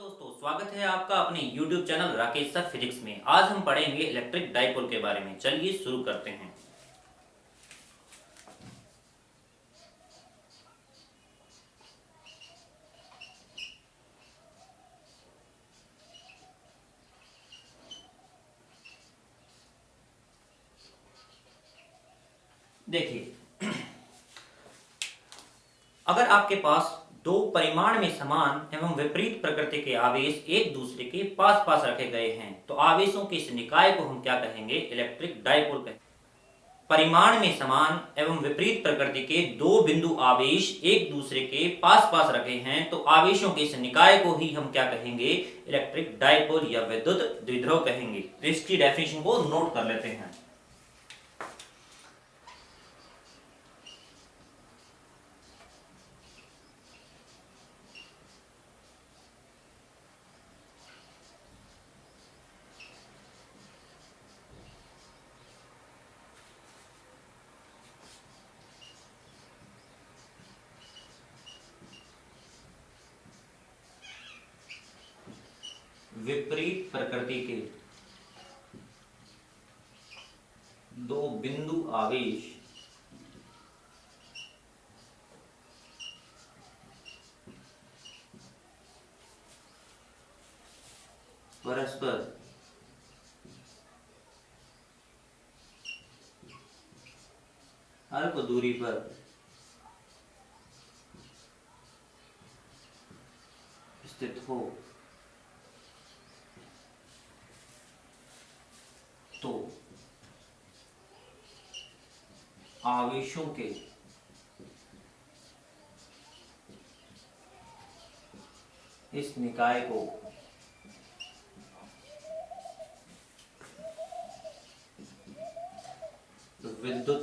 दोस्तों, स्वागत है आपका अपने YouTube channel Rakesh sir physics में। आज हम पढ़ेंगे इलेक्ट्रिक डाइपोल के बारे में। चलिए शुरू करते हैं। देखिए, अगर आपके पास दो परिमाण में समान एवं विपरीत प्रकृति के आवेश एक दूसरे के पास पास रखे गए हैं तो आवेशों के इस निकाय को हम क्या कहेंगे? इलेक्ट्रिक डाइपोल कहेंगे। परिमाण में समान एवं विपरीत प्रकृति के दो बिंदु आवेश एक दूसरे के पास पास रखे हैं तो आवेशों के इस निकाय को ही हम क्या कहेंगे? इलेक्ट्रिक डाइपोल या विद्युत द्विध्रुव कहेंगे। तो इसकी डेफिनेशन को नोट कर लेते हैं। विपरीत प्रकृति के दो बिंदु आवेश परस्पर अल्प दूरी पर स्थित हो तो आवेशों के इस निकाय को विद्युत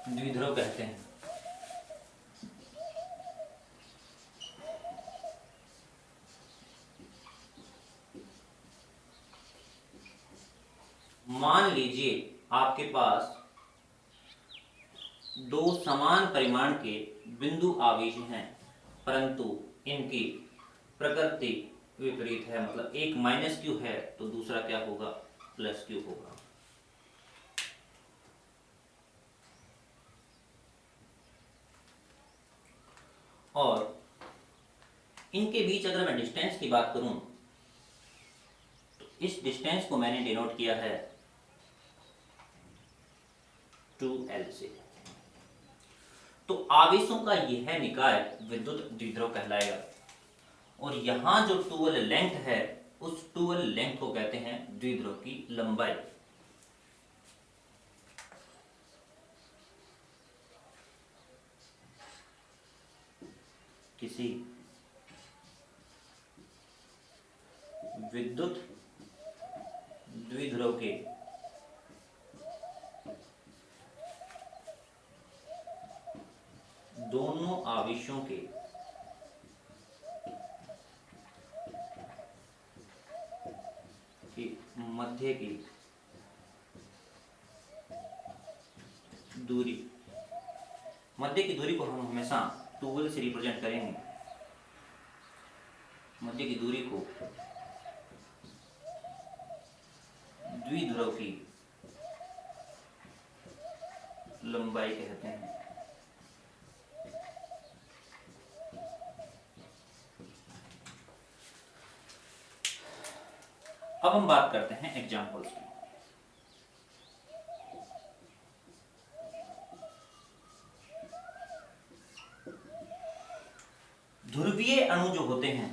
द्विध्रुव कहते हैं। मान लीजिए आपके पास दो समान परिमाण के बिंदु आवेश हैं, परंतु इनकी प्रकृति विपरीत है। मतलब एक माइनस क्यू है तो दूसरा क्या होगा? प्लस क्यू होगा। और इनके बीच अगर मैं डिस्टेंस की बात करूं तो इस डिस्टेंस को मैंने डिनोट किया है 2L से। तो आवेशों का यह निकाय विद्युत द्विध्रुव कहलाएगा। और यहां जो 2L लेंथ है उस 2L लेंथ को कहते हैं द्विध्रुव की लंबाई। किसी विद्युत द्विध्रुव के दोनों आवेशों के मध्य की दूरी, मध्य की दूरी को हम हमेशा 2L से रिप्रेजेंट करेंगे। मध्य की दूरी को द्विध्रुव की लंबाई कहते हैं। अब हम बात करते हैं एग्जाम्पल्स की। ध्रुवीय अणु जो होते हैं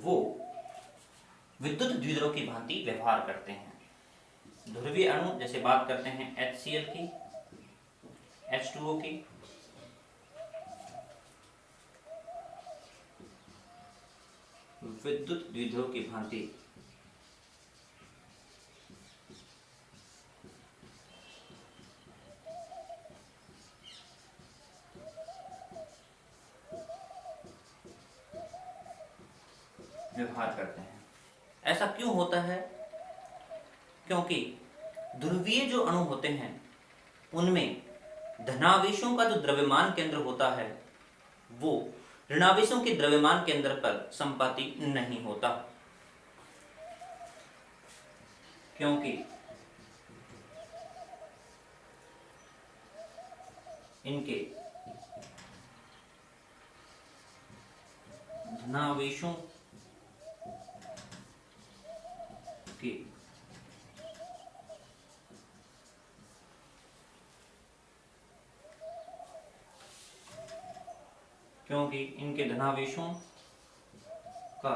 वो विद्युत द्विध्रुव की भांति व्यवहार करते हैं। ध्रुवीय अणु जैसे बात करते हैं HCl की, H2O की, विद्युत द्विध्रुव की भांति व्यवहार करते हैं। ऐसा क्यों होता है? क्योंकि ध्रुवीय जो अणु होते हैं उनमें धनावेशों का जो द्रव्यमान केंद्र होता है वो ऋणावेशों के द्रव्यमान केंद्र पर संपाती नहीं होता, क्योंकि इनके धनावेशों के क्योंकि इनके धनावेशों का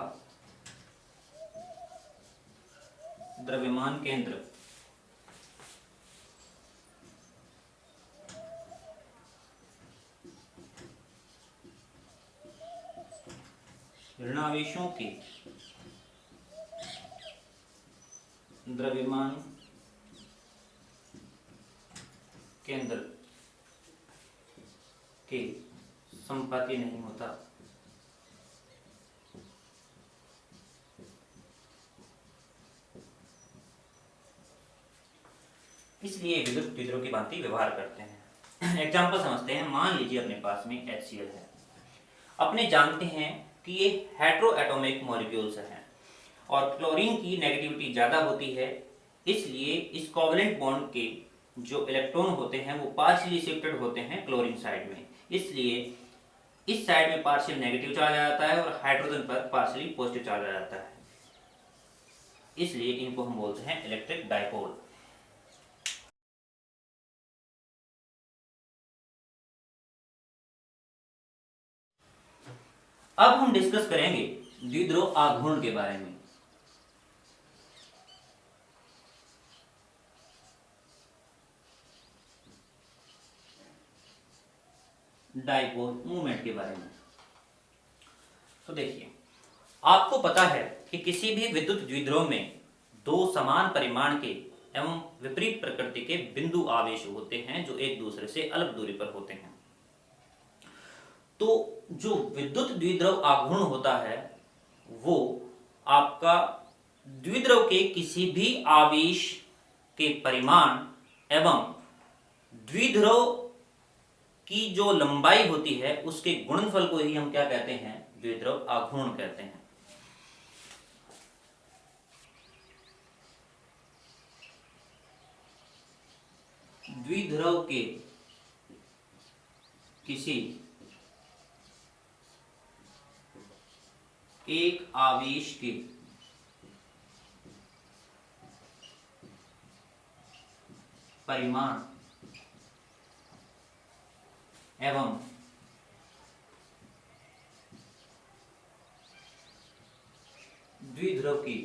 द्रव्यमान केंद्र ऋणावेशों के द्रव्यमान केंद्र के संपाती नहीं होता। इसलिए विद्युत द्विध्रुव की भांति व्यवहार करते हैं। एग्जाम्पल समझते हैं। मान लीजिए अपने पास में HCl है। अपने जानते हैं कि ये हेटेरोएटॉमिक मॉलिक्यूल्स हैं और क्लोरीन की नेगेटिविटी ज़्यादा होती है, इसलिए इस कोवलेंट बॉन्ड के जो इलेक्ट्रॉन होते हैं वो पार्शियली शिफ्टेड होते हैं क्लोरीन साइड में, इसलिए इस साइड में पार्शियल नेगेटिव चार्ज आ जाता है और हाइड्रोजन पर पार्शियली पॉजिटिव चार्ज आ जाता है, इसलिए इनको हम बोलते हैं इलेक्ट्रिक डाइपोल। अब हम डिस्कस करेंगे द्विध्रुव आघूर्ण के बारे में। डाइपोल मूवमेंट के बारे में। तो देखिए, आपको पता है कि किसी भी विद्युत द्विध्रुव में दो समान परिमाण के एवं विपरीत प्रकृति के बिंदु आवेश होते हैं जो एक दूसरे से अलग दूरी पर होते हैं। तो जो विद्युत द्विध्रुव आघूर्ण होता है वो आपका द्विध्रुव के किसी भी आवेश के परिमाण एवं द्विध्रुव की जो लंबाई होती है उसके गुणनफल को ही हम क्या कहते हैं? द्विध्रुव आघूर्ण कहते हैं। द्विध्रुव के किसी एक आवेश के परिमाण एवं द्विध्रुव की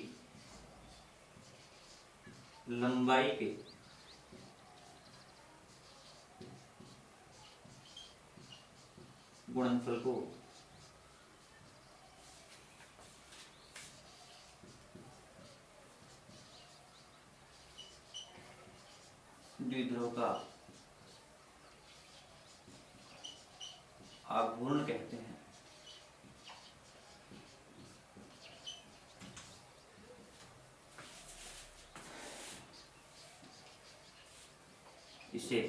लंबाई के गुणनफल को द्विध्रुव का आघूर्ण कहते हैं। इसे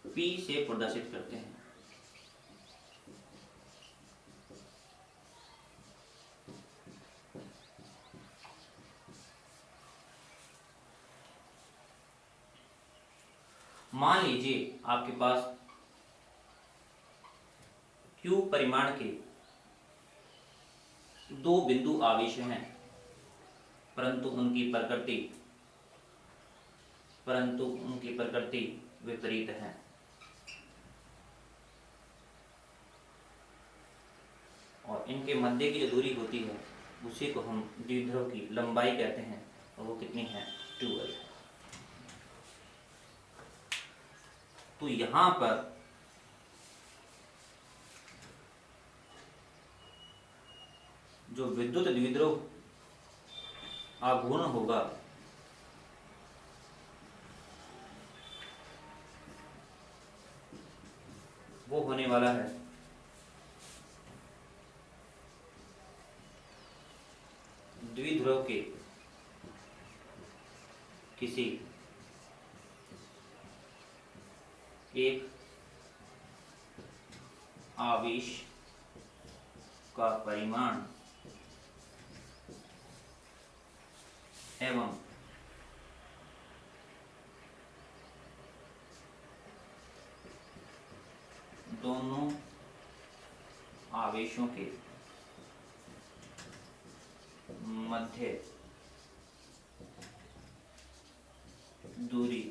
P से प्रदर्शित करते हैं। मान लीजिए आपके पास Q परिमाण के दो बिंदु आवेश हैं, परंतु उनकी प्रकृति विपरीत है। और इनके मध्य की जो दूरी होती है उसी को हम द्विध्रुव की लंबाई कहते हैं, और वो कितनी है? 2l। तो यहां पर जो विद्युत द्विध्रुव आघूर्ण होगा वो होने वाला है द्विध्रुव के किसी एक आवेश का परिमाण एवं दोनों आवेशों के मध्य दूरी,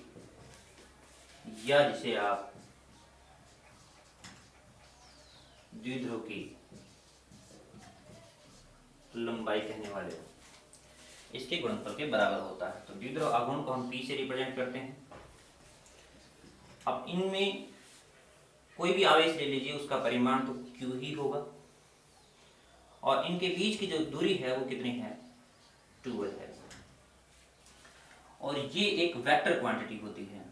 या जिसे आप द्विध्रुव की लंबाई कहने वाले हो, इसके गुणनफल के बराबर होता है। तो द्विध्रुव आघूर्ण को हम P से रिप्रेजेंट करते हैं। अब इनमें कोई भी आवेश ले लीजिए, उसका परिमाण तो Q ही होगा, और इनके बीच की जो दूरी है वो कितनी है, 2L है, और ये एक वेक्टर क्वांटिटी होती है।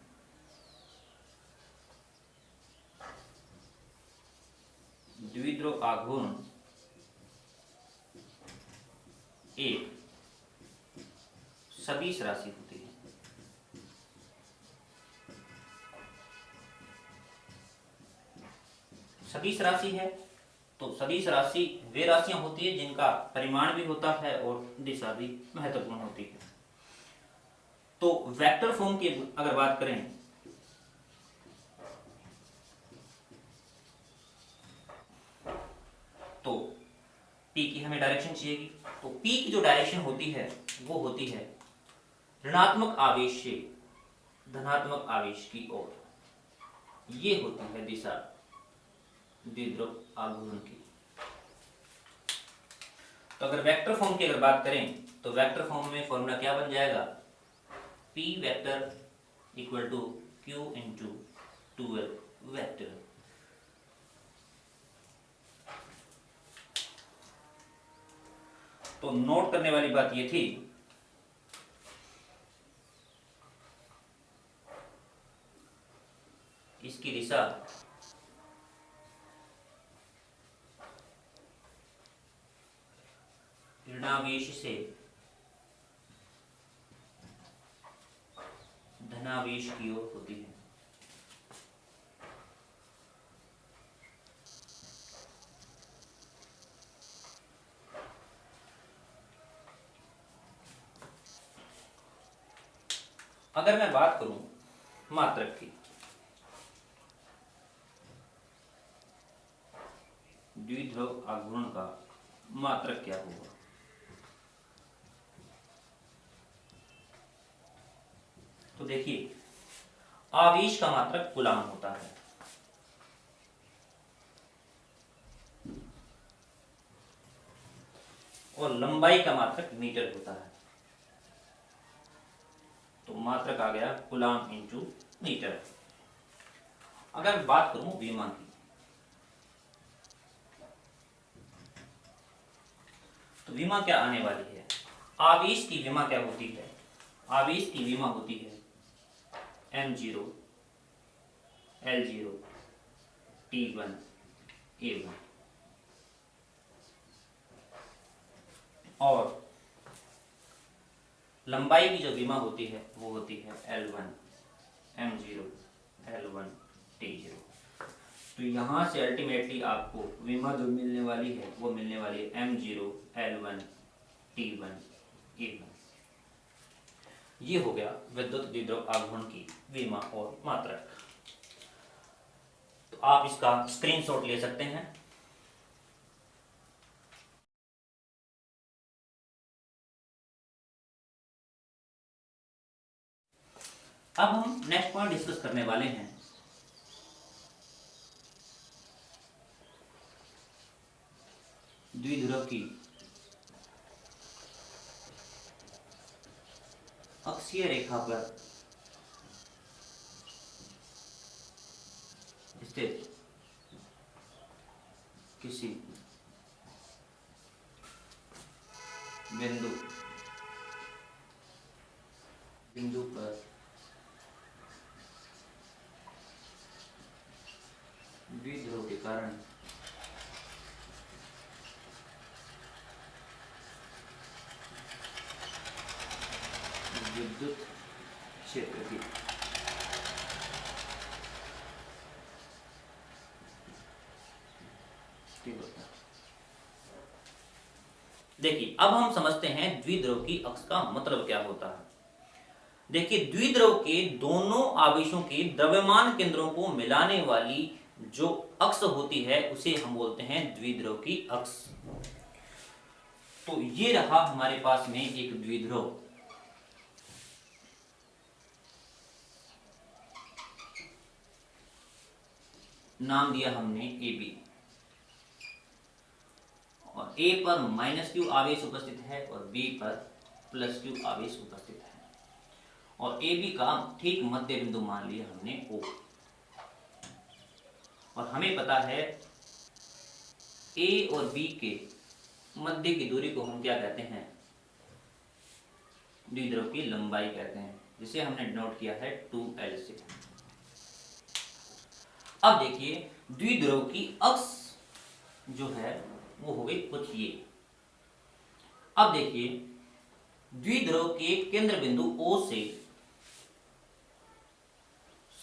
द्विध्रुव आघूर्ण एक सदिश राशि होती है। सदिश राशि है तो सदिश राशि वे राशियां होती है जिनका परिमाण भी होता है और दिशा भी महत्वपूर्ण होती है। तो वेक्टर फॉर्म की अगर बात करें तो P की हमें डायरेक्शन चाहिएगी। तो P की जो डायरेक्शन होती है वो होती है ऋणात्मक आवेश से धनात्मक आवेश की ओर। ये होती है दिशा द्विध्रुव आघूर्ण की। तो अगर वेक्टर फॉर्म की अगर बात करें तो वेक्टर फॉर्म में फॉर्मूला क्या बन जाएगा, P vector equal to Q into 2L vector. तो नोट करने वाली बात ये थी इसकी दिशा ऋणावेश से धनावेश की ओर होती है। अगर मैं बात करूं मात्रक की, द्विध्रुव आघूर्ण का मात्रक क्या होगा, तो देखिए आवेश का मात्रक कूलाम होता है, और लंबाई का मात्रक मीटर होता है। तो मात्रक आ गया कूलाम इंटू मीटर। अगर बात करूं विमा की, तो विमा क्या आने वाली है, आवेश की विमा क्या होती है, आवेश की विमा होती है m0 l0 t1 a1, और लंबाई की जो विमा होती है वो होती है L1 m0 L1 t0। तो यहां से अल्टीमेटली आपको विमा जो मिलने वाली है वो मिलने वाली है m0 L1 t1 a1। ये हो गया विद्युत द्विध्रुव आघूर्ण की विमा और मात्रक। तो आप इसका स्क्रीनशॉट ले सकते हैं। अब हम नेक्स्ट पॉइंट डिस्कस करने वाले हैं द्विध्रुव की अक्षीय रेखा पर स्थित किसी बिंदु पर द्विध्रुव के कारण विद्युत क्षेत्र की तीव्रता। देखिए अब हम समझते हैं द्विध्रुव की अक्ष का मतलब क्या होता है। देखिए द्विध्रुव के दोनों आवेशों के द्रव्यमान केंद्रों को मिलाने वाली जो अक्ष होती है उसे हम बोलते हैं द्विध्रुव की अक्ष। तो ये रहा हमारे पास में एक द्विध्रुव, नाम दिया हमने ए बी, और ए पर -q आवेश उपस्थित है और बी पर +q आवेश उपस्थित है, और ए बी का ठीक मध्य बिंदु मान लिया हमने O, और हमें पता है ए और बी के मध्य की दूरी को हम क्या कहते हैं, द्विध्रुव की लंबाई कहते हैं, जिसे हमने डिनोट किया है 2l से। अब देखिए द्विध्रुव की अक्ष जो है वो हो गई कुछ ये। अब देखिए द्विध्रुव के केंद्र बिंदु O से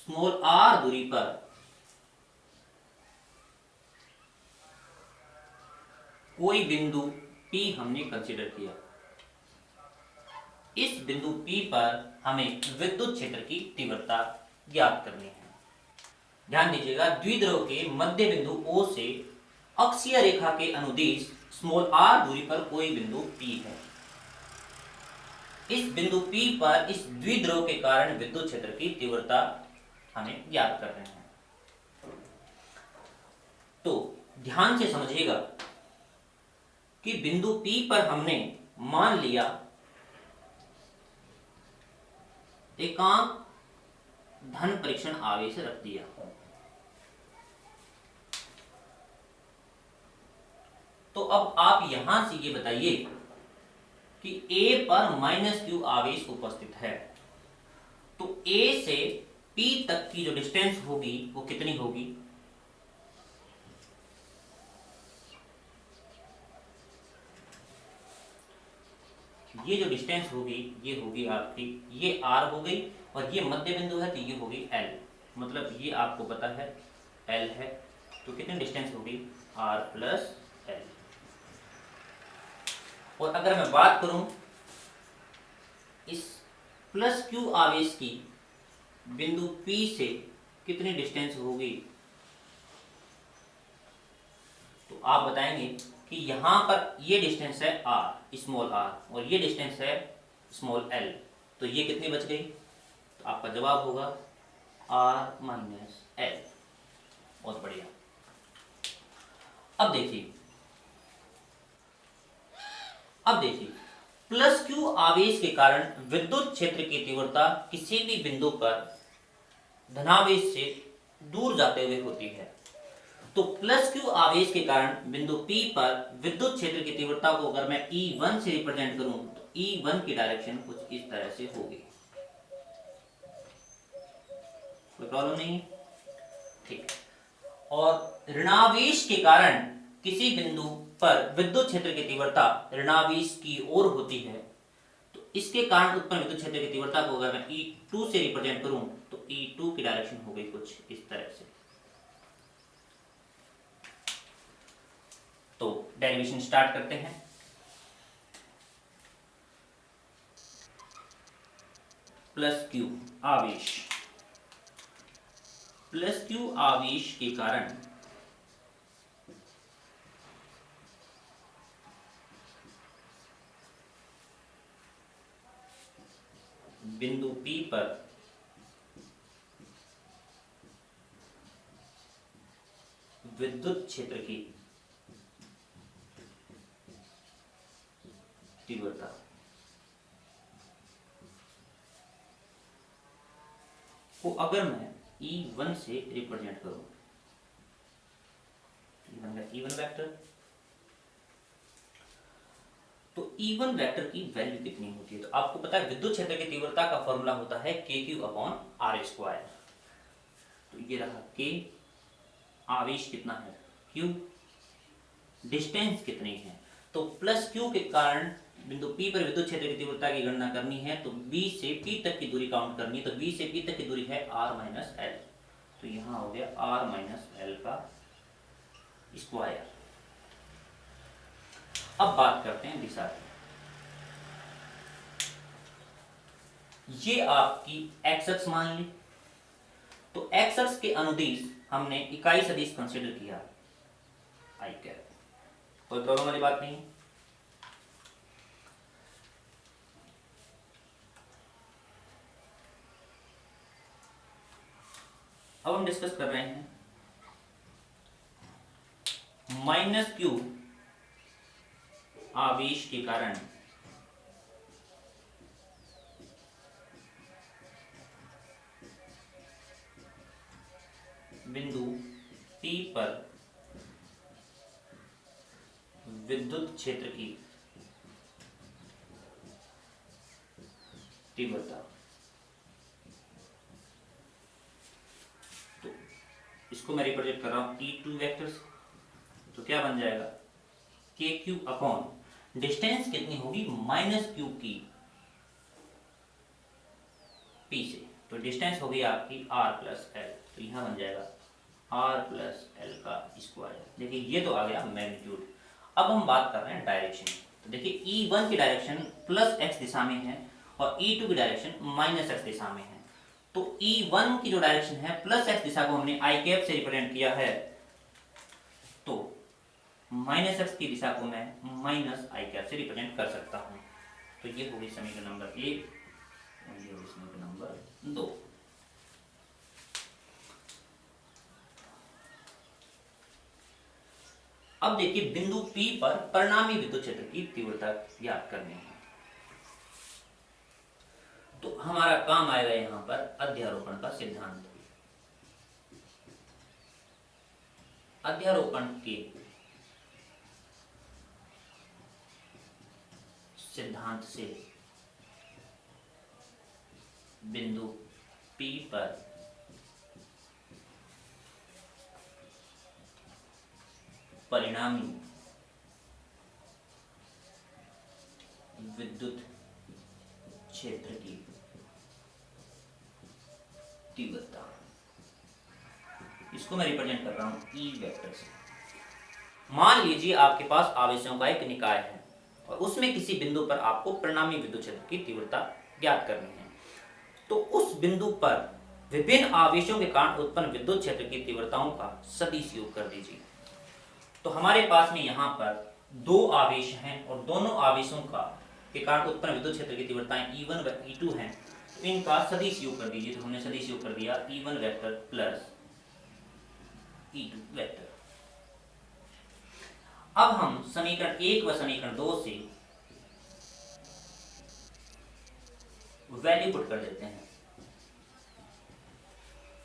r दूरी पर कोई बिंदु P हमने कंसीडर किया। इस बिंदु P पर हमें विद्युत क्षेत्र की तीव्रता ज्ञात करनी है। ध्यान दीजिएगा द्विध्रुव के मध्य बिंदु O से अक्षीय रेखा के अनुदिश r दूरी पर कोई बिंदु P है। इस बिंदु P पर इस द्विध्रुव के कारण विद्युत क्षेत्र की तीव्रता हमें ज्ञात कर रहे हैं। तो ध्यान से समझिएगा कि बिंदु P पर हमने मान लिया एकांक धन परीक्षण आवेश रख दिया। तो अब आप यहां से ये बताइए कि A पर -q आवेश उपस्थित है, तो A से P तक की जो डिस्टेंस होगी वो कितनी होगी, ये जो डिस्टेंस होगी ये होगी आपकी, ये r हो गई, और ये मध्य बिंदु है तो ये होगी l, मतलब ये आपको पता है l है, तो कितनी डिस्टेंस होगी r प्लस l। और अगर मैं बात करूं इस +q आवेश की बिंदु P से कितनी डिस्टेंस होगी, तो आप बताएंगे कि यहां पर ये डिस्टेंस है r, स्मॉल r, और ये डिस्टेंस है स्मॉल l, तो ये कितनी बच गई, तो आपका जवाब होगा r माइनस l। बहुत बढ़िया। अब देखिए +q आवेश के कारण विद्युत क्षेत्र की तीव्रता किसी भी बिंदु पर धनावेश से दूर जाते हुए होती है। तो +q आवेश के कारण बिंदु P पर विद्युत क्षेत्र की तीव्रता को अगर मैं E1 से रिप्रेजेंट करूं तो E1 की डायरेक्शन कुछ इस तरह से होगी। कोई प्रॉब्लम नहीं, ठीक। और ऋणावेश के कारण किसी बिंदु पर विद्युत क्षेत्र की तीव्रता ऋणावेश की ओर होती है, तो इसके कारण उत्पन्न विद्युत क्षेत्र की तीव्रता को अगर मैं E2 से रिप्रेजेंट करूं तो E2 की डायरेक्शन हो गई कुछ इस तरह से। तो डेरिवेशन स्टार्ट करते हैं। +q आवेश के कारण बिंदु P पर विद्युत क्षेत्र की तीव्रता को अगर मैं E1 से रिप्रेजेंट करूं, E1 वेक्टर, तो E1 वेक्टर की वैल्यू कितनी होती है, तो आपको पता है विद्युत क्षेत्र की तीव्रता का फॉर्मूला होता है KQ/R²। तो ये रहा K, आवेश कितना है Q, डिस्टेंस कितनी है, तो +q के कारण बिंदु P पर विद्युत क्षेत्र की तीव्रता की गणना करनी है, तो B से P तक की दूरी काउंट करनी है, तो B से P तक की दूरी है r - l, तो यहां हो गया r - l का स्क्वायर। अब बात करते हैं दिशा की। ये आपकी एक्स अक्ष मान ली, तो एक्स अक्ष के अनुदिश हमने इकाई सदिश कंसीडर किया आई कैप, कोई प्रॉब्लम वाली बात नहीं। अब हम डिस्कस कर रहे हैं माइनस क्यू आवेश के कारण बिंदु P पर विद्युत क्षेत्र की तीव्रता। तो इसको मैं रिप्रेजेंट कर रहा हूं E2 वेक्टर से, तो क्या बन जाएगा KQ अपॉन डिस्टेंस कितनी होगी माइनस क्यू की P से, तो डिस्टेंस होगी आपकी R प्लस एल, तो यहां बन जाएगा R प्लस एल का स्क्वायर। देखिए ये तो आ गया मैग्नीट्यूड। अब हम बात कर रहे हैं डायरेक्शन। तो देखिए E1 की डायरेक्शन प्लस x दिशा में है और E2 की डायरेक्शन माइनस x दिशा में है। तो E1 की जो डायरेक्शन है प्लस x दिशा को हमने आई कैप से रिप्रेजेंट किया है, तो माइनस x की दिशा को मैं माइनस आई कैप से रिप्रेजेंट कर सकता हूं। तो ये होगी समीकरण नंबर 1 और ये होगी समीकरण नंबर 2। अब देखिए बिंदु P पर परिणामी विद्युत क्षेत्र की तीव्रता ज्ञात करनी है। तो हमारा काम आएगा यहां पर अध्यारोपण का सिद्धांत। अध्यारोपण के सिद्धांत से बिंदु P पर परिणामी विद्युत क्षेत्र की तीव्रता, इसको मैं रिप्रेजेंट कर रहा हूं E वेक्टर से। मान लीजिए आपके पास आवेशों का एक निकाय है और उसमें किसी बिंदु पर आपको परिणामी विद्युत क्षेत्र की तीव्रता ज्ञात करनी है। तो उस बिंदु पर विभिन्न आवेशों के कारण उत्पन्न विद्युत क्षेत्र की तीव्रताओं का सदिश योग कर दीजिए। तो हमारे पास में यहाँ पर दो आवेश हैं और दोनों आवेशों का के कारण उत्पन्न विद्युत क्षेत्र की तीव्रताएं E1 व E2 हैं, तो इनका सदिश योग कर दीजिए। तो हमने सदिश योग कर दिया E1 vector plus E2 vector. अब हम समीकरण 1 व समीकरण 2 से वैल्यू पुट कर देते हैं।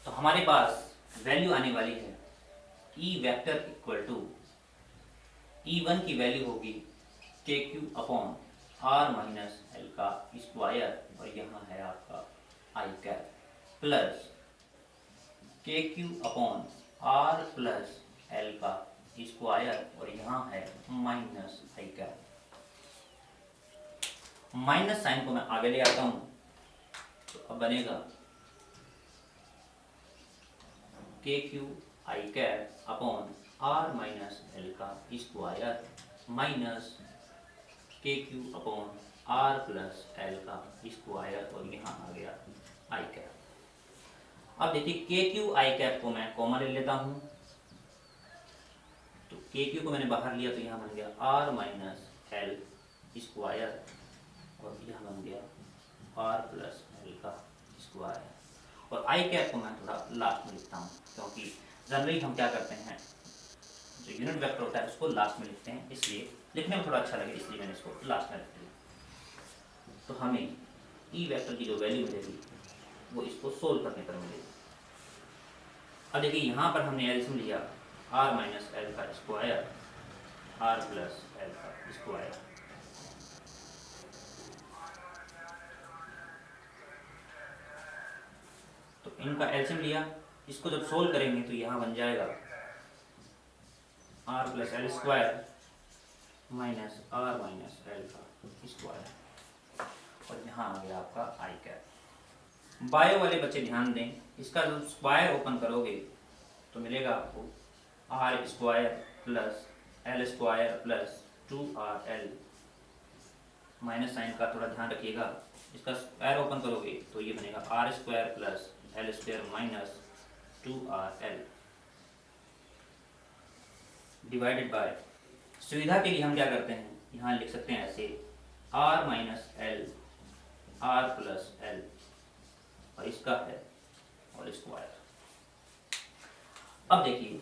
तो हमारे पास वैल्यू आने वाली है E vector equal to E1 की वैल्यू होगी KQ upon R minus l का स्क्वायर और यहाँ है आपका i cap plus KQ upon R plus l का स्क्वायर और यहाँ है minus i cap. Minus sine को मैं आगे ले आता हूँ, तो अब बनेगा KQ i cap upon R minus l का square minus KQ upon R plus l का स्क्वायर और यहाँ आ गया आई कैप। अब देखिए KQ आई कैप को मैं कॉमन ले लेता हूँ, तो KQ को मैंने बाहर लिया तो यहाँ बन गया R माइनस एल स्क्वायर और यहाँ बन गया R प्लस एल का स्क्वायर। और आई कैप को मैं थोड़ा लास्ट में लिखता हूँ, क्योंकि जनरली हम क्या करते हैं जो यूनिट वेक्टर होता है उसको लास्ट में लिखते हैं, इसलिए लिखने में थोड़ा अच्छा लगे इसलिए मैंने इसको लास्ट में रख दिया। तो हमें ई वेक्टर की जो वैल्यू मिलेगी वो इसको सोल्व करने पर मिलेगी। अब देखिए यहाँ पर हमने एलसीएम लिया r माइनस एल का स्क्वायर r प्लस एल का स्क्वायर। तो इनका एलसीएम लिया, इसको जब सोल्व करेंगे तो यहाँ बन जाएगा r plus L square minus r minus l का स्क्वायर और यहाँ आ गया आपका आई कैप। बायो वाले बच्चे ध्यान दें, इसका जब स्क्वायर ओपन करोगे तो मिलेगा आपको r square plus L square plus 2RL, minus sign का थोड़ा ध्यान रखिएगा, इसका स्क्वायर ओपन करोगे तो ये बनेगा R square plus L square minus 2RL divided by, सुविधा के लिए हम क्या करते हैं, यहाँ लिख सकते हैं ऐसे R minus L R plus L, और इसका है और स्क्वायर। अब देखिए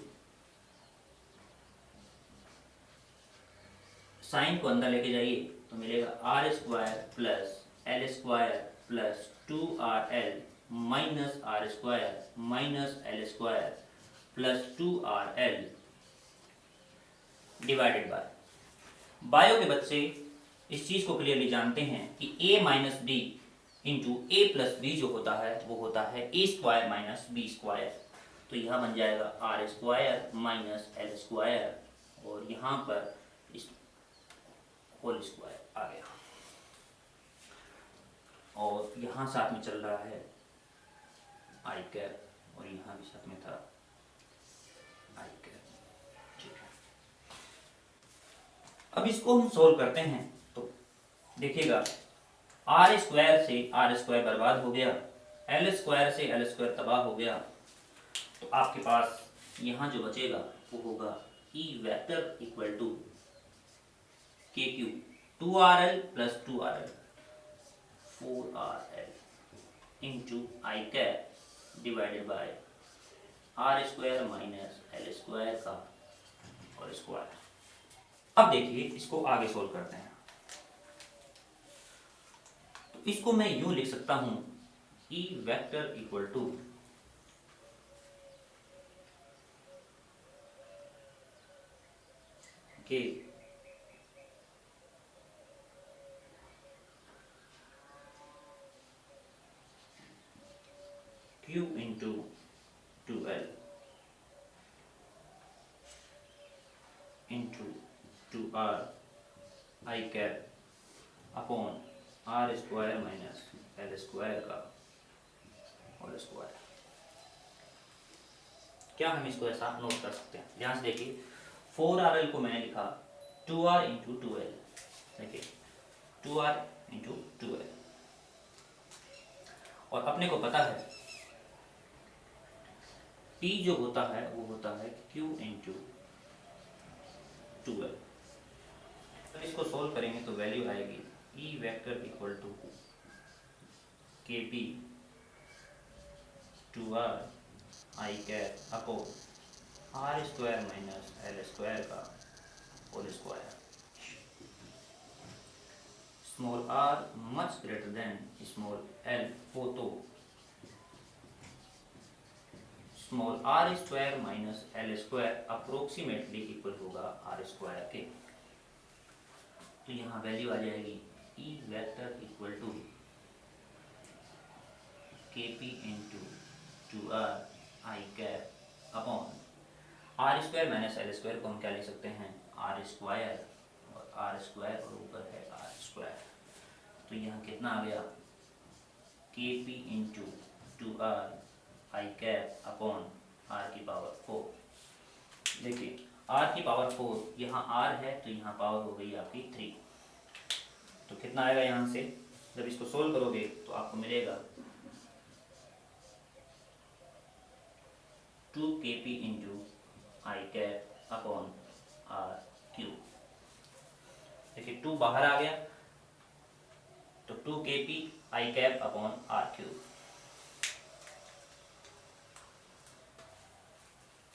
साइन को अंदर लेके जाइए तो मिलेगा R square plus L square plus 2RL minus R square minus L square plus 2RL divided by, bio के बच्चे इस चीज को क्लियरली जानते हैं कि a minus B into A plus B जो होता है वो होता है a square minus B square. तो यह बन जाएगा R square minus L square, और यहाँ पर इस होल स्क्वायर आ गया, और यहाँ साथ में चल रहा है आई कैप, और यहाँ भी साथ में था आई कैप। ठीक है, अब इसको हम सोल्व करते हैं तो देखिएगा R स्क्वायर से R स्क्वायर बर्बाद हो गया, L स्क्वायर से L स्क्वायर तबाह हो गया, तो आपके पास यहाँ जो बचेगा वो होगा E vector equal to KQ 2RL plus 2RL 4RL into I cap divided by R square minus L square का और स्क्वायर। अब देखिए इसको आगे सोल्व करते हैं, तो इसको मैं यूं लिख सकता हूं E vector equal to k Q into 2L into 2R i cap upon R square minus L square का और स्क्वायर। क्या हम इसको ऐसा नोट कर सकते हैं, ध्यान से देखिए 4RL को मैंने लिखा 2R इंटू 2L, देखिए 2R इंटू 2L, और अपने को पता है P जो होता है वो होता है Q इंटू 2L। तो इसको सोल्व करेंगे तो वैल्यू आएगी E vector equal to KP 2R i cap upon R square minus L square का whole square. Small r much greater than small l हो तो small r square minus L square approximately equal होगा R square के। तो यहाँ value आ जाएगी E vector equal to KP into 2R i cap upon R square minus L square को हम क्या लिख सकते हैं R स्क्वायर, और R स्क्वायर और ऊपर है R स्क्वायर। तो यहाँ कितना आ गया KP into 2R i cap upon R की पावर 4। देखिए R की पावर 4, यहाँ R है तो यहाँ पावर हो गई आपकी 3। तो कितना आएगा यहाँ से, जब इसको सोल्व करोगे तो आपको मिलेगा 2KP into I cap upon R cube. देखिए 2 बाहर आ गया तो 2KP आई कैप अपॉन R क्यूब।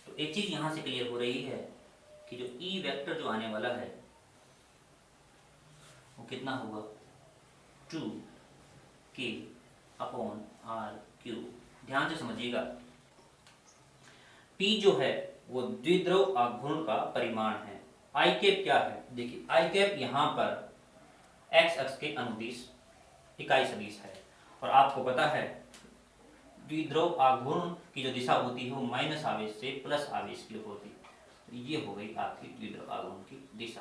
तो एक चीज यहां से क्लियर हो रही है कि जो E वेक्टर जो आने वाला है वो कितना होगा 2K अपॉन R क्यूब। ध्यान से समझिएगा P जो है वो द्विध्रुव आघूर्ण का परिमाण है। आई कैप क्या है, देखिए आई कैप यहाँ पर x अक्ष के अनुदिश इकाई सदिश है, और आपको पता है द्विध्रुव आघूर्ण की जो दिशा होती है वो माइनस आवेश से प्लस आवेश की होती है। तो ये हो गई आपकी द्विध्रुव आघूर्ण की दिशा।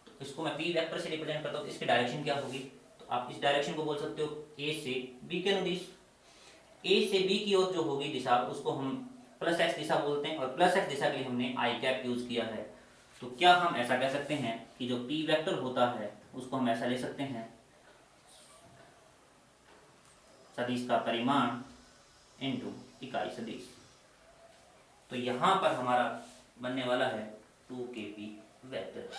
तो इसको मैं P वेक्टर से रिप्रेजेंट करता हूँ, तो इसकी डायरेक्शन क्या होगी, तो आप इस डायरेक्शन को बोल सकते हो A से B के अनुदिश। A से B की ओर जो होगी दिशा उसको हम प्लस एक्स दिशा बोलते हैं, और प्लस एक्स दिशा के लिए हमने आई कैप यूज किया है। तो क्या हम ऐसा कह सकते हैं कि जो p वेक्टर होता है उसको हम ऐसा ले सकते हैं, सदिश का परिमाण इनटू इकाई सदिश। तो यहां पर हमारा बनने वाला है 2kp वेक्टर।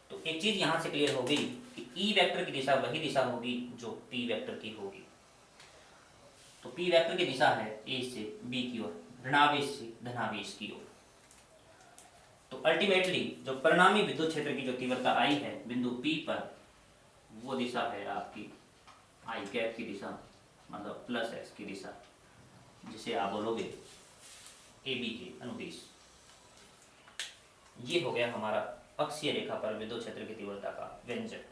तो एक चीज यहां से क्लियर हो गई कि ई वेक्टर की दिशा वही दिशा होगी जो पी वेक्टर की होगी। तो पी वेक्टर की दिशा है ए से बी की ओर, ऋणावेश से धनावेश की ओर। तो अल्टीमेटली जो परिणामी विद्युत क्षेत्र की जो तीव्रता आई है बिंदु पी पर, वो दिशा है आपकी आई कैप की दिशा, मतलब प्लस एक्स की दिशा, जिसे आप बोलोगे ए बी के अनुदिश। ये हो गया हमारा अक्षीय रेखा पर विद्युत क्षेत्र की तीव्रता का व्यंजक।